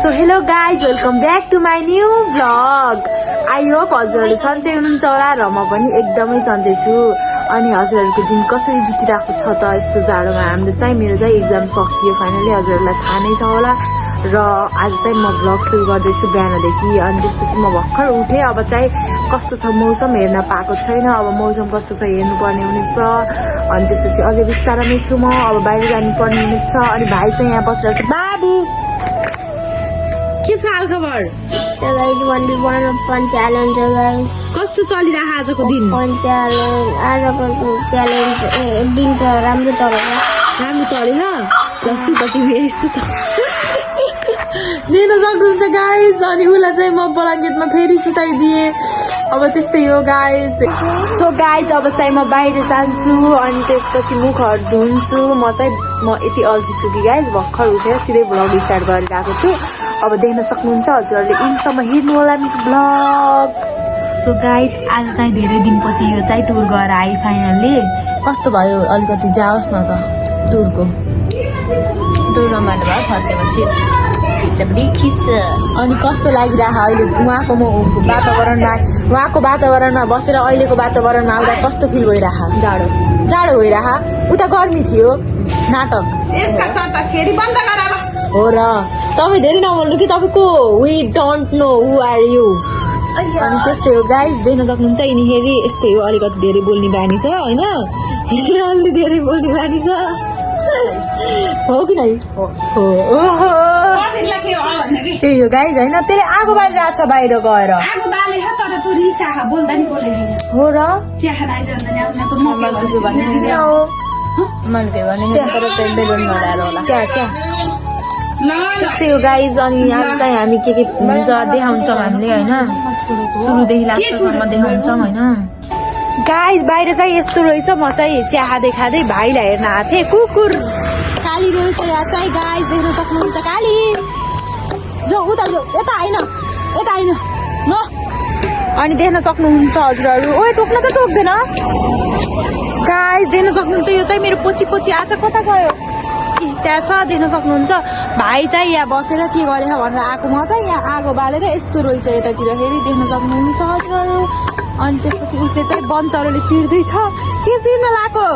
So hello guys, welcome back to my new vlog. I hope हजुरहरु सन्चै हुनुहुन्छ होला र म पनि एकदमै सन्चै छु। अनि हजुरहरुको दिन कसरी बितिरहेको छ त यस्तो जाडोमा? हाम्रो चाहिँ मेरो चाहिँ एक्जाम सकियो फाइनली, हजुरहरुलाई थाहा नै छ होला। र आज चाहिँ म भ्लग सुरु गर्दैछु बिहानदेखि। अनि त्यसपछि म भर्खर उठे। अब चाहिँ कस्तो छ मौसम हेर्न पाएको छैन, अब मौसम कस्तो छ हेर्नुपर्ने हुनेछ। अनि त्यसपछि अझै बिस्तारै छु म, अब बाहिर जानुपर्ने हुनेछ। अनि भाइ चाहिँ यहाँ बसेर छ। बाबु के छ हाल खबर? कस्तो चलिरहेको आजको दिन? आजको च्यालेन्ज दिन त राम्रो चलेन। राम्रो चलेन? लस्सी त तिमी यसो त लिन सक्नुहुन्छ गाइज। अनि उसलाई चाहिँ म ब्ल्याङ्केटमा फेरि सुताइदिएँ। अब त्यस्तै हो गाइज। सो गाइज अब चाहिँ म बाहिर जान्छु। अनि त्यसपछि मुखहरू धुन्छु। म यति अल्छी कि गाइज, भर्खर उठेर सिधै भ्लग स्टार्ट गरिरहेको छु। अब देख्न सक्नुहुन्छ हजुरहरूले इन्स्टामा हेर्नु होला मेरो भ्लग। सो गाइज आज चाहिँ धेरै दिनपछि यो चाहिँ टुर गएर आएँ फाइनल्ली। कस्तो भयो? अलिकति जाओस् न त टुरको। टुर रमाइलो भयो फर्केपछि। अनि कस्तो लागिरहेको अहिले उहाँको उहाँको वातावरणमा बसेर अहिलेको वातावरणमा आउँदा कस्तो फिल भइरहेको? जाडो भइरहेको? उता गर्मी थियो नाटक हो र। तपाईँ धेरै नबोल्नु कि तपाईँको we don't know who are you. अनि त्यस्तै हो गाइज, देख्न सक्नुहुन्छ यिनीखेरि यस्तै हो, अलिकति धेरै बोल्ने बानी छ होइन, अलि धेरै बोल्ने बानी छ हो कि नै? त्यही हो गाइज होइन, त्यसले आगो बालिरहेको छ बाहिर गएर हो र। त्यस्तै हो गाइज। अनि आज चाहिँ हामी के हुन्छ देखाउँछौँ हामीले होइन, सुरुदेखि लास्टसम्म देखाउँछौँ होइन गाइज। बाहिर चाहिँ यस्तो रहेछ, म चाहिँ चिया देखाँदै भाइलाई हेर्न आएको थिएँ। कुकुर काली रहेछ यहाँ चाहिँ गाइज, देख्न सक्नुहुन्छ काली। जो उता जो, यता होइन न। अनि देख्न सक्नुहुन्छ हजुरहरू। ओए टोक्न त टोक्दैन गाइज, देख्न सक्नुहुन्छ यो चाहिँ मेरो पछि आज कता गयो? त्यहाँ छ, देख्न सक्नुहुन्छ। भाइ चाहिँ यहाँ बसेर के गरेछ भनेर आएको, म चाहिँ यहाँ आगो बालेर यस्तो रहेछ यतातिर फेरि, देख्न सक्नुहुन्छ हजुरहरू। अनि त्यसपछि उसले चाहिँ बनचरोले चिर्दैछ। के चिर्न लाएको?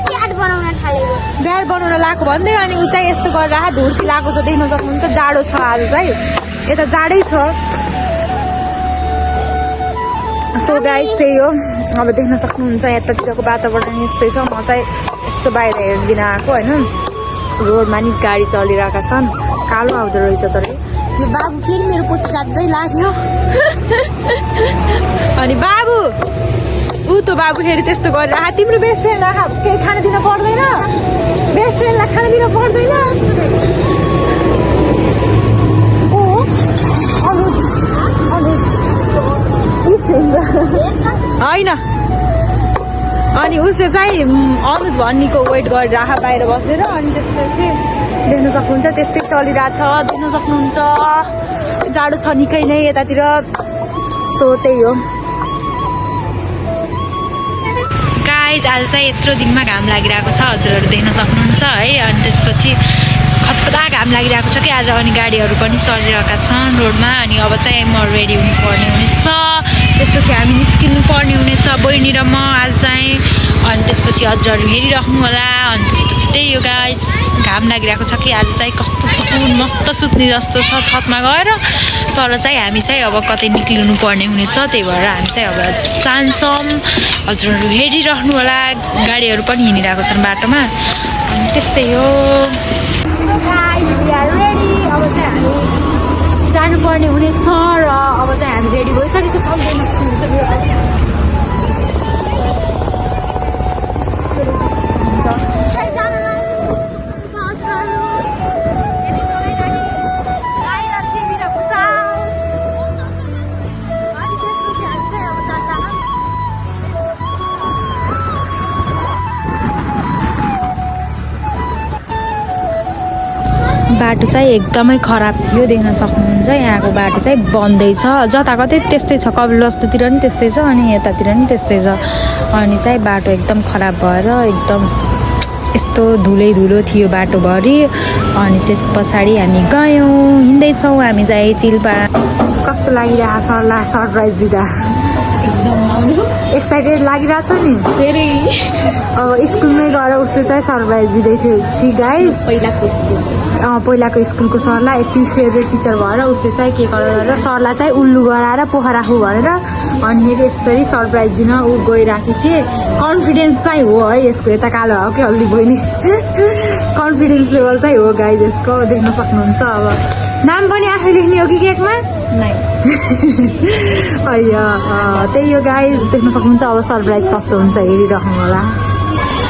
ब्याट बनाउन थालेको। ब्याट बनाउन लाएको भन्दै। अनि ऊ चाहिँ यस्तो गरेर धुर्सी लाएको छ, देख्न सक्नुहुन्छ। जाडो छ आज चाहिँ, यता जाडै छ। सो गाइस त्यही हो, अब देख्न सक्नुहुन्छ यतातिरको वातावरण यस्तै छ। म चाहिँ यस्तो बाहिर हेर्दिन आएको होइन, रोडमा नि गाडी चलिरहेका छन्। कालो आउँदो रहेछ तर यो बाबु फेरि मेरो पछि काट्दै लाग्यो। अनि बाबु ऊ त बाबु फेरि त्यस्तो गरेर तिम्रो बेस्ट फ्रेन्डलाई केही खान दिन पर्दैन? बेस्ट फ्रेन्डलाई खान दिन पर्दैन? होइन। अनि उसले चाहिँ अनुज भन्नेको वेट गरिरह बाहिर बसेर। अनि त्यसपछि देख्न सक्नुहुन्छ त्यस्तै चलिरहेछ, देख्न सक्नुहुन्छ। जाडो छ निकै नै यतातिर। सो त्यही हो गाइज, आज चाहिँ यत्रो दिनमा घाम लागिरहेको छ हजुरहरू देख्न सक्नुहुन्छ है। अनि त्यसपछि खतरा घाम लागिरहेको छ कि आज। अनि गाडीहरू पनि चलिरहेका छन् रोडमा। अनि अब चाहिँ म रेडी हुनुपर्ने हुनेछ। त्यसपछि हामी निस्किनु पर्ने हुनेछ बहिनी र म आज चाहिँ। अनि त्यसपछि हजुरहरू हेरिराख्नु होला। अनि त्यसपछि त्यही हो गाइज, घाम लागिरहेको छ कि आज चाहिँ कस्तो सुकुन मस्त सुत्ने जस्तो छ छतमा गएर। तर चाहिँ हामी चाहिँ अब कतै निक्लिनु पर्ने हुनेछ, त्यही भएर हामी चाहिँ अब जान्छौँ। हजुरहरू हेरिराख्नु होला, गाडीहरू पनि हिँडिरहेको छन् बाटोमा। अनि त्यस्तै हो। अब चाहिँ हामी जानुपर्ने हुनेछ र अब चाहिँ हामी रेडी भइसकेको छौँ। देख्न सक्नुहुन्छ बाटो चाहिँ एकदमै खराब थियो, देख्न सक्नुहुन्छ। यहाँको बाटो चाहिँ बन्दै छ, जताकतै त्यस्तै छ। कपिलवस्तुतिर पनि त्यस्तै छ अनि यतातिर पनि त्यस्तै छ। अनि चाहिँ बाटो एकदम खराब भएर एकदम यस्तो धुलो थियो बाटोभरि। अनि त्यस पछाडि हामी गयौँ, हिँड्दैछौँ हामी चाहिँ चिलपाडा। कस्तो लागिरहेको छ होला सरप्राइज दिँदा? एक्साइटेड लागिरहेछ नि धेरै। अब स्कुलमै गएर उसले चाहिँ सरप्राइज दिँदै थियो सी गाइज। पहिलाको स्कुलको सरलाई यति फेभरेट टिचर भएर उसले चाहिँ के गरेर सरलाई चाहिँ उल्लु गराएर पोखा राखु भनेर अनि यसरी सरप्राइज दिन ऊ गइराखेको थिएँ। कन्फिडेन्स चाहिँ हो है यसको। यता कालो हो कि हल्दी बहिनी कन्फिडेन्स लेभल चाहिँ हो गाइज यसको, देख्न सक्नुहुन्छ। अब नाम पनि आफै लेख्ने हो कि केकमा? त्यही हो गाइज, देख्न सक्नुहुन्छ। अब सरप्राइज कस्तो हुन्छ हेरिराख्नु होला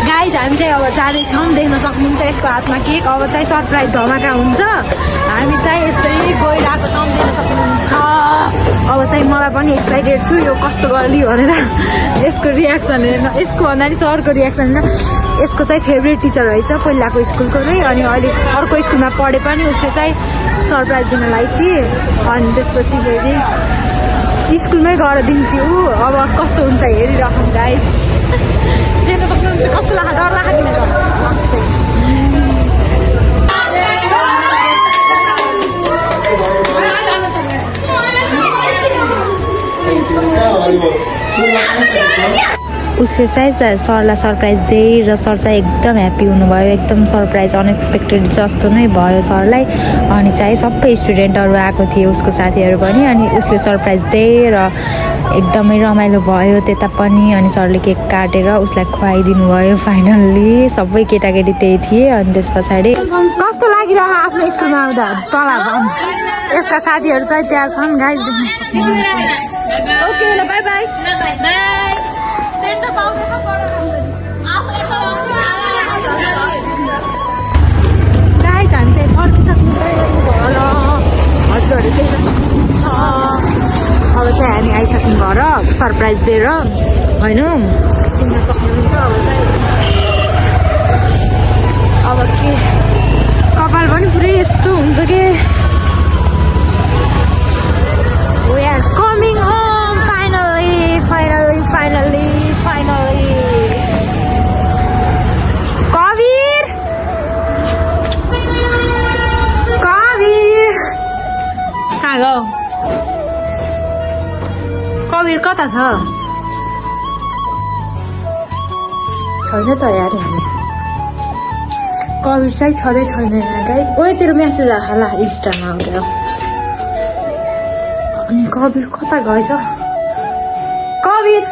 गाइज। हामी चाहिँ अब जाँदैछौँ, देख्न सक्नुहुन्छ यसको हातमा केक। अब चाहिँ सरप्राइज धमाका हुन्छ। हामी चाहिँ यसरी गइरहेको छौँ, देख्न सक्नुहुन्छ। अब चाहिँ मलाई पनि एक्साइटेड छु यो कस्तो गर्ली भनेर यसको रियाक्सन हेर्न। यसको भन्दा नि सरको रियाक्सन हेर्न। यसको चाहिँ फेभरेट टिचर रहेछ पहिलाको स्कुलको नै। अनि अहिले अर्को स्कुलमा पढे पनि उसले चाहिँ सरप्राइज दिनलाई चाहिँ। अनि त्यसपछि फेरि स्कुलमै गएर दिन्थ्यो। अब कस्तो हुन्छ हेरिराखौँ गाइज। देख्न सक्नुहुन्छ कस्तो लाग्छ, डर लाग्छ किन उसले चाहिँ सरलाई सरप्राइज दिए र सर चाहिँ एकदम ह्याप्पी हुनुभयो। एकदम सरप्राइज अनएक्सपेक्टेड जस्तो नै भयो सरलाई। अनि चाहिँ सबै स्टुडेन्टहरू आएको थिए, उसको साथीहरू पनि। अनि उसले सरप्राइज दिए र एकदमै रमाइलो भयो त्यता पनि। अनि सरले केक काटेर उसलाई खुवाइदिनु भयो फाइनल्ली। सबै केटाकेटी त्यही थिए। अनि त्यस पछाडि कस्तो लागिरह आफ्नो स्कुलमा आउँदा तल यसका साथीहरू चाहिँ त्यहाँ छन् गाइज, देख्न सक्नुहुन्छ। ओके ल बाई बाई। गाइज हामी चाहिँ फर्किसक्नु घर। हजुरहरू देख्न सक्नुहुन्छ। अब चाहिँ हामी आइसक्यौँ घर सरप्राइज दिएर होइन, देख्न सक्नुहुन्छ। अब चाहिँ अब के कपाल पनि पुरै यस्तो हुन्छ कि we are coming home finally. Kabir कहाँ गयो? कवीर कता छ? छैन त यार, कवीर चाहिँ छँदै छैन यहाँ गाइज। ओए तेरो मेसेज आला इन्स्टामा आउँदैन। अनि कवीर कता गएछ? कवीर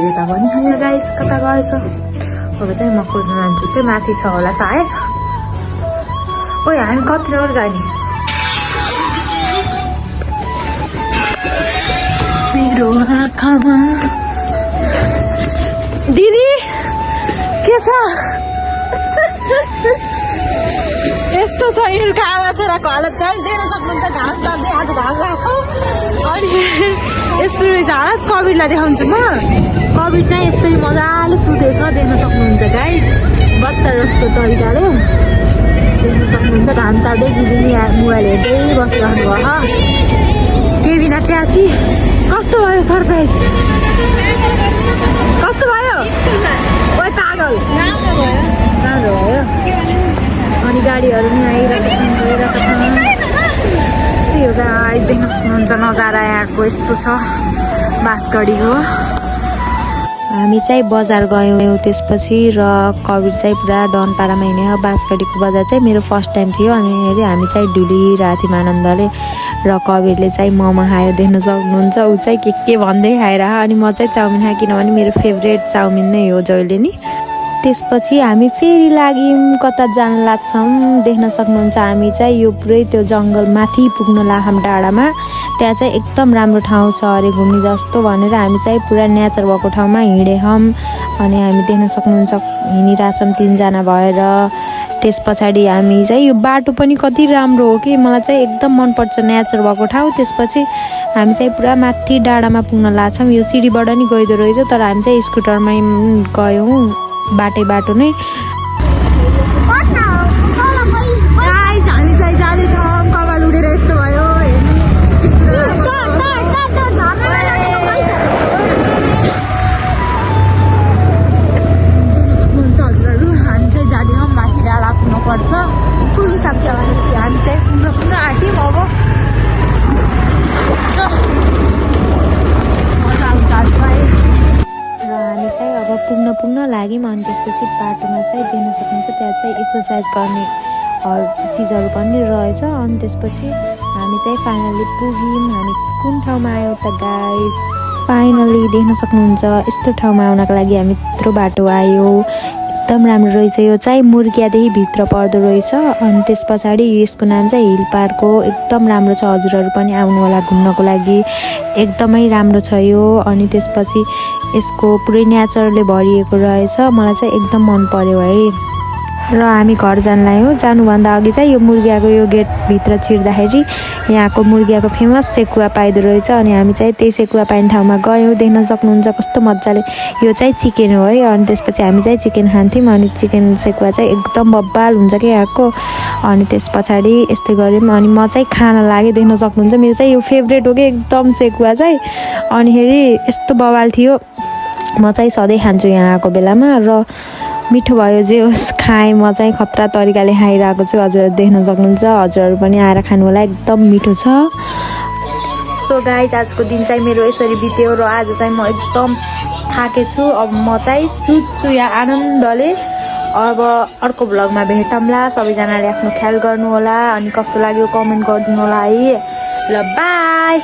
यता पनि छैन गाइज, कता गएछ? अब चाहिँ म खोज्न जान्छु। त्यही माथि छ होला सायद। ओए हामी कति बेर जाने? मेरो आँखामा दिदी के छ? यस्तो छ यिनीहरूको आमा छोराको हालत चाहिँ देख्न सक्नुहुन्छ। घाम ताप्दै आज घाम लाग्यो। अनि यस्तो रहेछ हालत। कवीरलाई देखाउँछु म। कवीर चाहिँ यस्तै मजाले सुतेछ, देख्न सक्नुहुन्छ गाइज। बच्चा जस्तो तरिकाले देख्न सक्नुहुन्छ। घाम ताप्दै दिदी मोबाइल हेर्दै बसिरहनु भयो। केबिना त्यहाँ चाहिँ कस्तो भयो सरप्राइज? कस्तो भयो? ओए पागल राम्रो भयो। अनि गाडीहरू पनि आइरहेको छन्, गइरहेको छन्। यो गाइस देख्न सक्नुहुन्छ नजारा यहाँको यस्तो छ बाँसगढीको। हामी चाहिँ बजार गयौँ त्यसपछि र कवीर चाहिँ पुरा डनपाडामा हिँड्यो। बाँसगढीको बजार चाहिँ मेरो फर्स्ट टाइम थियो। अनि हामी चाहिँ डुलिरहेको थियौँ आनन्दले र कवीरले चाहिँ मोमो खायो, देख्न सक्नुहुन्छ। ऊ चाहिँ के भन्दै खाएर। अनि म चाहिँ चाउमिन खाएँ किनभने मेरो फेभरेट चाउमिन नै हो जहिले नि। त्यसपछि हामी फेरि लाग्यौँ, कता जान लाग्छौँ। देख्न सक्नुहुन्छ हामी चाहिँ यो पुरै त्यो जङ्गल माथि पुग्न लाग्यौँ डाँडामा। त्यहाँ चाहिँ एकदम राम्रो ठाउँ छ अरे घुम्ने जस्तो भनेर हामी चाहिँ पुरा नेचर भएको ठाउँमा हिँडेछौँ। अनि हामी देख्न सक्नुहुन्छ हिँडिरहेछौँ तिनजना भएर। त्यस पछाडि हामी चाहिँ यो बाटो पनि कति राम्रो हो कि मलाई चाहिँ एकदम मनपर्छ नेचर भएको ठाउँ। त्यसपछि हामी चाहिँ पुरा माथि डाँडामा पुग्न लाग्छौँ। यो सिडीबाट नि गइदो रहेछ तर हामी चाहिँ स्कुटरमै गयौँ, बाटो नै। हामी चाहिँ जाँदैछौँ, कपाल उडेर यस्तो भयो। सक्नुहुन्छ हजुरहरू हामी लाग्यौँ अनि त्यसपछि बाटोमा चाहिँ देख्न सक्नुहुन्छ त्यहाँ चाहिँ एक्सर्साइज गर्ने चिजहरू पनि रहेछ। अनि त्यसपछि हामी चाहिँ फाइनली पुग्यौँ। हामी कुन ठाउँमा आयौँ त गाइस? फाइनली देख्न सक्नुहुन्छ यस्तो ठाउँमा आउनको लागि हामी यत्रो बाटो आयो। एकदम राम्रो रहेछ। यो चाहिँ मुर्गियादेखि भित्र पर्दो रहेछ। अनि त्यस पछाडि यसको नाम चाहिँ हिल पार्क हो। एकदम राम्रो छ, हजुरहरू पनि आउनु होला घुम्नको लागि। एकदमै राम्रो छ यो। अनि त्यसपछि यसको पुरै नेचरले भरिएको रहेछ। मलाई चाहिँ एकदम मन पर्यो है। र हामी घर जान लाग्यौँ। जानुभन्दा अघि चाहिँ यो मुर्गियाको यो गेटभित्र छिर्दाखेरि यहाँको मुर्गियाको फेमस सेकुवा पाइदो रहेछ। अनि हामी चाहिँ त्यही सेकुवा पाइने ठाउँमा गयौँ। देख्न सक्नुहुन्छ कस्तो मजाले। यो चाहिँ चिकन हो है। अनि त्यसपछि हामी चाहिँ चिकन खान्थ्यौँ। अनि चिकन सेकुवा चाहिँ एकदम बब्बाल हुन्छ क्या यहाँको। अनि त्यस पछाडि यस्तै गऱ्यौँ। अनि म चाहिँ खान लागेँ। देख्न सक्नुहुन्छ मेरो चाहिँ यो फेभरेट हो कि एकदम सेकुवा चाहिँ। अनिखेरि यस्तो बवाल थियो। म चाहिँ सधैँ खान्छु यहाँ आएको बेलामा। र मिठो भयो जे होस् खाएँ। म चाहिँ खतरा तरिकाले खाइरहेको छु। हजुरहरू देख्न सक्नुहुन्छ। हजुरहरू पनि आएर खानु होला, एकदम मिठो छ। सो गाइज आजको दिन चाहिँ मेरो यसरी बित्यो। र आज चाहिँ म एकदम थाकेछु। अब म चाहिँ सुत्छु यहाँ आनन्दले। अब अर्को भ्लगमा भेटौँला। सबैजनाले आफ्नो ख्याल गर्नु होला। अनि कस्तो लाग्यो कमेन्ट गरिदिनु होला है। ल बाई।